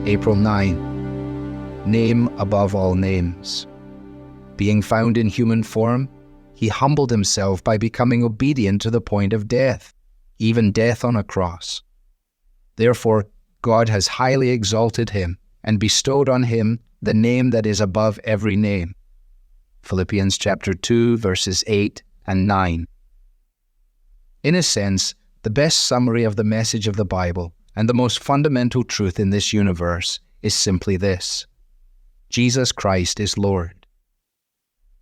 April 9. Name above all names. Being found in human form, he humbled himself by becoming obedient to the point of death, even death on a cross. Therefore, God has highly exalted him and bestowed on him the name that is above every name. Philippians chapter 2, verses 8 and 9. In a sense, the best summary of the message of the Bible and the most fundamental truth in this universe is simply this: Jesus Christ is Lord.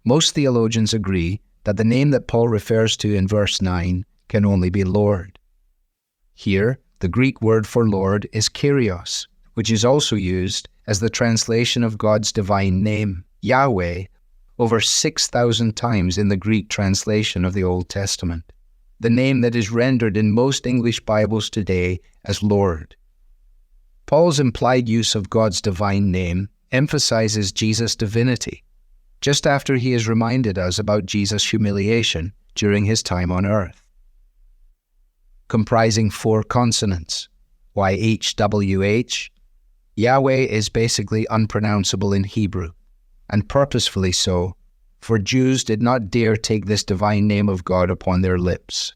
Most theologians agree that the name that Paul refers to in verse 9 can only be Lord. Here, the Greek word for Lord is Kyrios, which is also used as the translation of God's divine name, Yahweh, over 6,000 times in the Greek translation of the Old Testament, the name that is rendered in most English Bibles today as Lord. Paul's implied use of God's divine name emphasizes Jesus' divinity, just after he has reminded us about Jesus' humiliation during his time on earth. Comprising 4 consonants, YHWH, Yahweh is basically unpronounceable in Hebrew, and purposefully so, for Jews did not dare take this divine name of God upon their lips.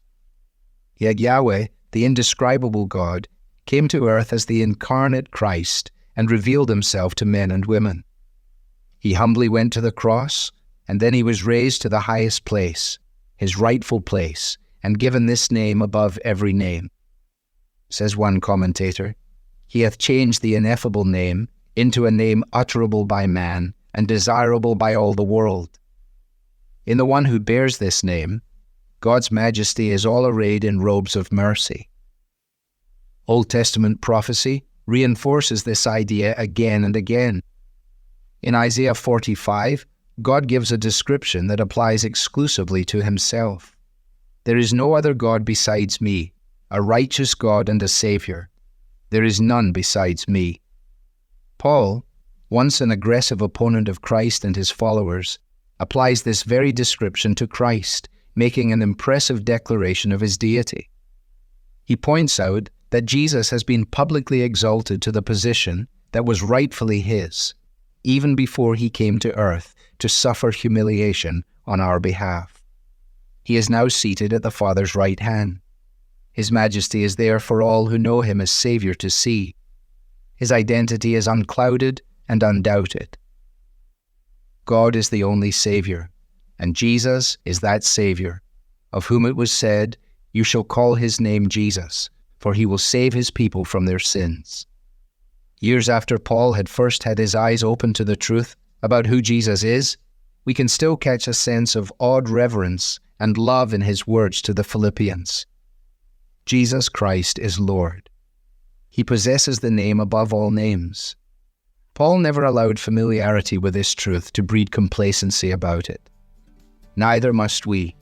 Yet Yahweh, the indescribable God, came to earth as the incarnate Christ and revealed himself to men and women. He humbly went to the cross, and then he was raised to the highest place, his rightful place, and given this name above every name. Says one commentator, "He hath changed the ineffable name into a name utterable by man and desirable by all the world." In the one who bears this name, God's majesty is all arrayed in robes of mercy. Old Testament prophecy reinforces this idea again and again. In Isaiah 45, God gives a description that applies exclusively to himself. "There is no other God besides me, a righteous God and a Savior. There is none besides me." Paul, once an aggressive opponent of Christ and his followers, applies this very description to Christ, making an impressive declaration of his deity. He points out that Jesus has been publicly exalted to the position that was rightfully his, even before he came to earth to suffer humiliation on our behalf. He is now seated at the Father's right hand. His majesty is there for all who know him as Savior to see. His identity is unclouded and undoubted. God is the only Savior, and Jesus is that Savior, of whom it was said, "You shall call his name Jesus, for he will save his people from their sins." Years after Paul had first had his eyes open to the truth about who Jesus is, we can still catch a sense of awed reverence and love in his words to the Philippians. Jesus Christ is Lord. He possesses the name above all names. Paul never allowed familiarity with this truth to breed complacency about it. Neither must we.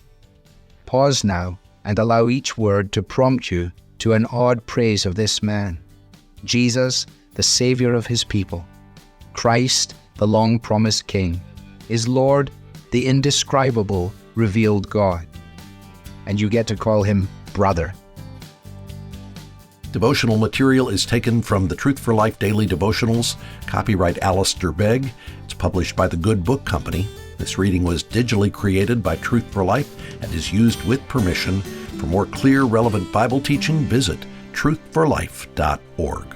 Pause now and allow each word to prompt you to an awed praise of this man, Jesus, the Savior of his people. Christ, the long-promised King, is Lord, the indescribable, revealed God. And you get to call him brother. Devotional material is taken from the Truth for Life Daily Devotionals, copyright Alistair Begg. It's published by the Good Book Company. This reading was digitally created by Truth for Life and is used with permission. For more clear, relevant Bible teaching, visit truthforlife.org.